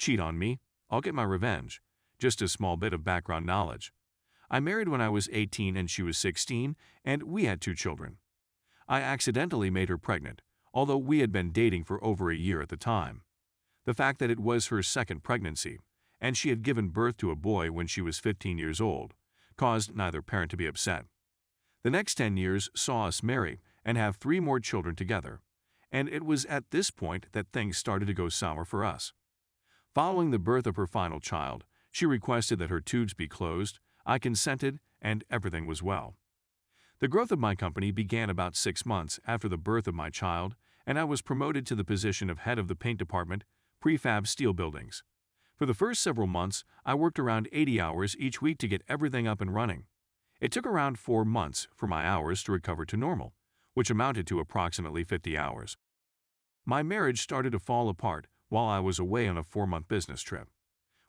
Cheat on me, I'll get my revenge. Just a small bit of background knowledge. I married when I was 18 and she was 16, and we had 2 children. I accidentally made her pregnant, although we had been dating for over a year at the time. The fact that it was her second pregnancy, and she had given birth to a boy when she was 15 years old, caused neither parent to be upset. The next 10 years saw us marry and have 3 more children together, and it was at this point that things started to go sour for us. Following the birth of her final child, she requested that her tubes be closed. I consented, and everything was well. The growth of my company began about 6 months after the birth of my child, and I was promoted to the position of head of the paint department, prefab steel buildings. For the first several months, I worked around 80 hours each week to get everything up and running. It took around 4 months for my hours to recover to normal, which amounted to approximately 50 hours. My marriage started to fall apart while I was away on a 4-month business trip.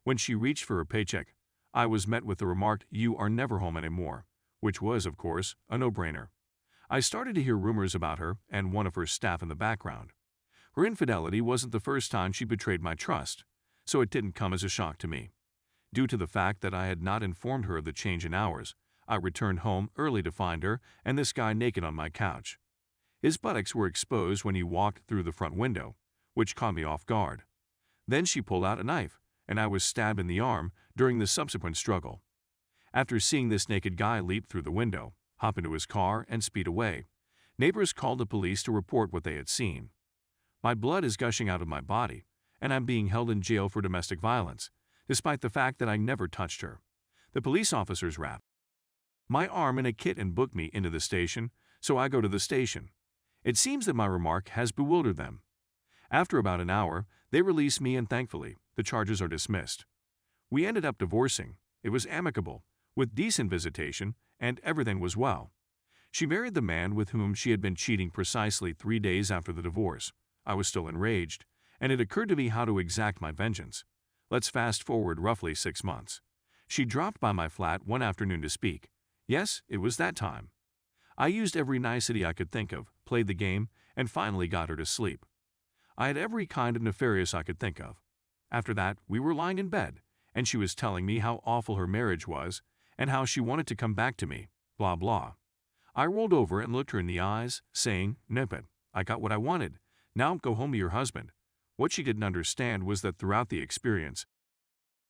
When she reached for her paycheck, I was met with the remark, "You are never home anymore," which was, of course, a no-brainer. I started to hear rumors about her and one of her staff in the background. Her infidelity wasn't the first time she betrayed my trust, so it didn't come as a shock to me. Due to the fact that I had not informed her of the change in hours, I returned home early to find her and this guy naked on my couch. His buttocks were exposed when he walked through the front window, which caught me off guard. Then she pulled out a knife, and I was stabbed in the arm during the subsequent struggle. After seeing this naked guy leap through the window, hop into his car, and speed away, neighbors called the police to report what they had seen. My blood is gushing out of my body, and I'm being held in jail for domestic violence, despite the fact that I never touched her. The police officers wrapped my arm in a kit and booked me into the station, so I go to the station. It seems that my remark has bewildered them. After about an hour, they release me and thankfully, the charges are dismissed. We ended up divorcing. It was amicable, with decent visitation, and everything was well. She married the man with whom she had been cheating precisely 3 days after the divorce. I was still enraged, and it occurred to me how to exact my vengeance. Let's fast forward roughly 6 months. She dropped by my flat one afternoon to speak. Yes, it was that time. I used every nicety I could think of, played the game, and finally got her to sleep. I had every kind of nefarious I could think of. After that, we were lying in bed, and she was telling me how awful her marriage was and how she wanted to come back to me, blah blah. I rolled over and looked her in the eyes, saying, "Nip, I got what I wanted. Now go home to your husband." What she didn't understand was that throughout the experience,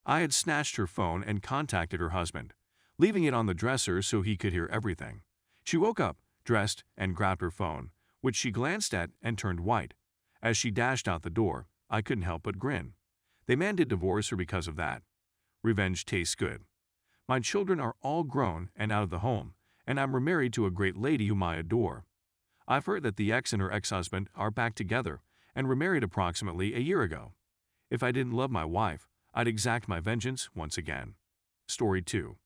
I had snatched her phone and contacted her husband, leaving it on the dresser so he could hear everything. She woke up, dressed, and grabbed her phone, which she glanced at and turned white. As she dashed out the door, I couldn't help but grin. The man did divorce her because of that. Revenge tastes good. My children are all grown and out of the home, and I'm remarried to a great lady whom I adore. I've heard that the ex and her ex-husband are back together and remarried approximately a year ago. If I didn't love my wife, I'd exact my vengeance once again. Story 2.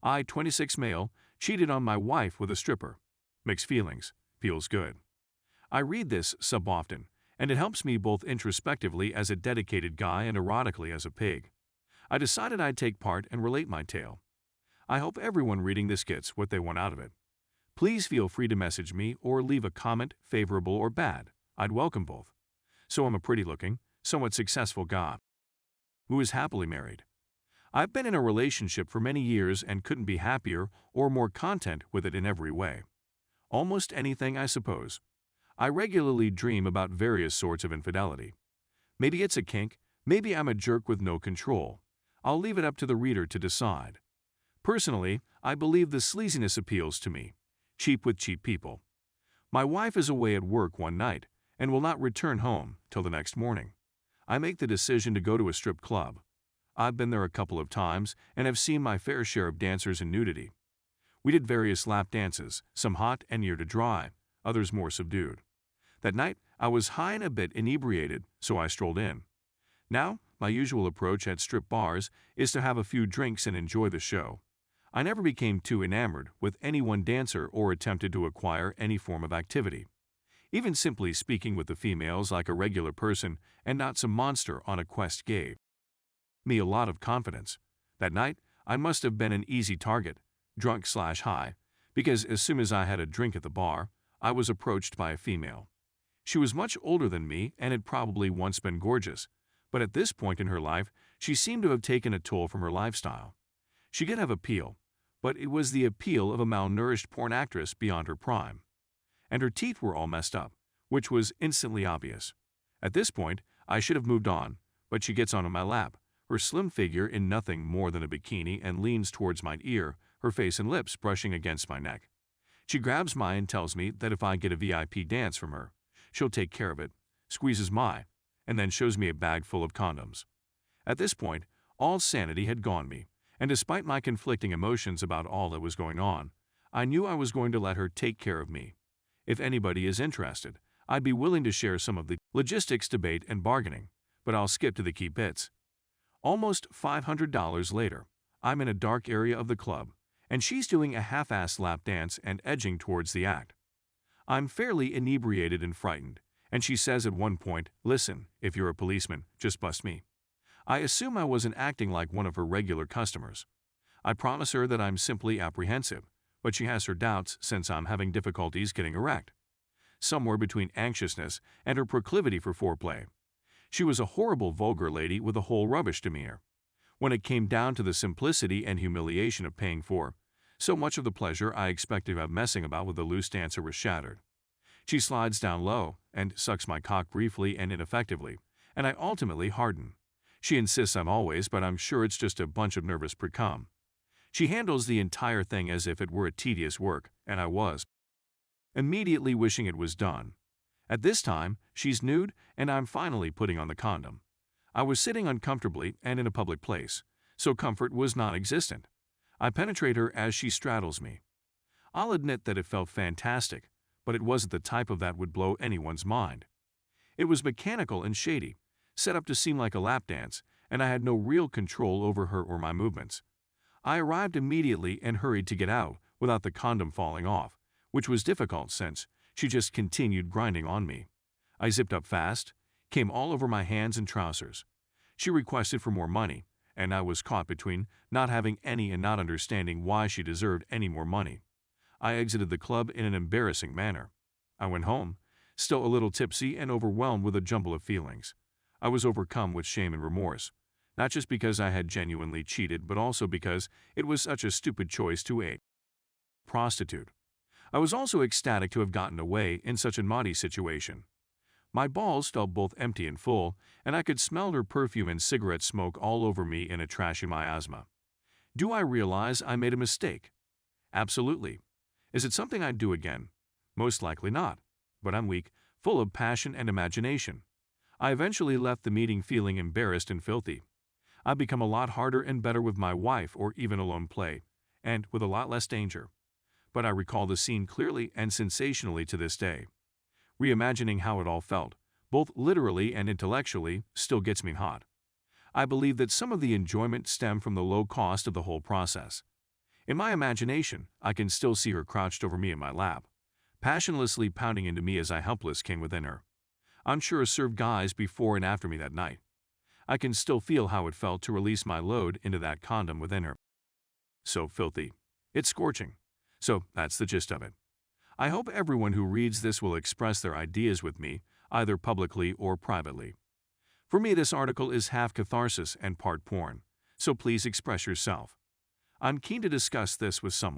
I, 26 male, cheated on my wife with a stripper. Mixed feelings. Feels good. I read this sub often, and it helps me both introspectively as a dedicated guy and erotically as a pig. I decided I'd take part and relate my tale. I hope everyone reading this gets what they want out of it. Please feel free to message me or leave a comment, favorable or bad. I'd welcome both. So I'm a pretty-looking, somewhat successful guy who is happily married. I've been in a relationship for many years and couldn't be happier or more content with it in every way. Almost anything, I suppose. I regularly dream about various sorts of infidelity. Maybe it's a kink, maybe I'm a jerk with no control. I'll leave it up to the reader to decide. Personally, I believe the sleaziness appeals to me. Cheap with cheap people. My wife is away at work one night and will not return home till the next morning. I make the decision to go to a strip club. I've been there a couple of times and have seen my fair share of dancers and nudity. We did various lap dances, some hot and near to dry, others more subdued. That night, I was high and a bit inebriated, so I strolled in. Now, my usual approach at strip bars is to have a few drinks and enjoy the show. I never became too enamored with any one dancer or attempted to acquire any form of activity. Even simply speaking with the females like a regular person and not some monster on a quest gave me a lot of confidence. That night, I must have been an easy target, drunk/high, because as soon as I had a drink at the bar, I was approached by a female. She was much older than me and had probably once been gorgeous, But at this point in her life, she seemed to have taken a toll from her lifestyle. She could have appeal, but it was the appeal of a malnourished porn actress beyond her prime. And her teeth were all messed up, which was instantly obvious. At this point, I should have moved on, but she gets onto my lap, her slim figure in nothing more than a bikini, and leans towards my ear, her face and lips brushing against my neck. She grabs mine and tells me that if I get a VIP dance from her, she'll take care of it, squeezes mine, and then shows me a bag full of condoms. At this point, all sanity had gone me, and despite my conflicting emotions about all that was going on, I knew I was going to let her take care of me. If anybody is interested, I'd be willing to share some of the logistics, debate, and bargaining, but I'll skip to the key bits. Almost $500 later, I'm in a dark area of the club, and she's doing a half-assed lap dance and edging towards the act. I'm fairly inebriated and frightened, and she says at one point, "Listen, if you're a policeman, just bust me." I assume I wasn't acting like one of her regular customers. I promise her that I'm simply apprehensive, but she has her doubts since I'm having difficulties getting erect. Somewhere between anxiousness and her proclivity for foreplay. She was a horrible, vulgar lady with a whole rubbish demeanor. When it came down to the simplicity and humiliation of paying for, so much of the pleasure I expected to have messing about with a loose dancer was shattered. She slides down low and sucks my cock briefly and ineffectively, and I ultimately harden. She insists I'm always, but I'm sure it's just a bunch of nervous pre-cum. She handles the entire thing as if it were a tedious work, and I was immediately wishing it was done. At this time, she's nude, and I'm finally putting on the condom. I was sitting uncomfortably and in a public place, so comfort was non-existent. I penetrate her as she straddles me. I'll admit that it felt fantastic, but it wasn't the type of that would blow anyone's mind. It was mechanical and shady, set up to seem like a lap dance, and I had no real control over her or my movements. I arrived immediately and hurried to get out without the condom falling off, which was difficult since she just continued grinding on me. I zipped up fast, came all over my hands and trousers. She requested for more money, and I was caught between not having any and not understanding why she deserved any more money. I exited the club in an embarrassing manner. I went home, still a little tipsy and overwhelmed with a jumble of feelings. I was overcome with shame and remorse, not just because I had genuinely cheated, but also because it was such a stupid choice to a prostitute. I was also ecstatic to have gotten away in such a naughty situation. My balls felt both empty and full, and I could smell her perfume and cigarette smoke all over me in a trashy miasma. Do I realize I made a mistake? Absolutely. Is it something I'd do again? Most likely not. But I'm weak, full of passion and imagination. I eventually left the meeting feeling embarrassed and filthy. I've become a lot harder and better with my wife or even alone play, and with a lot less danger. But I recall the scene clearly and sensationally to this day. Reimagining how it all felt, both literally and intellectually, still gets me hot. I believe that some of the enjoyment stemmed from the low cost of the whole process. In my imagination, I can still see her crouched over me in my lap, passionlessly pounding into me as I helpless came within her. I'm sure it served guys before and after me that night. I can still feel how it felt to release my load into that condom within her. So filthy. It's scorching. So that's the gist of it. I hope everyone who reads this will express their ideas with me, either publicly or privately. For me, this article is half catharsis and part porn, so please express yourself. I'm keen to discuss this with someone.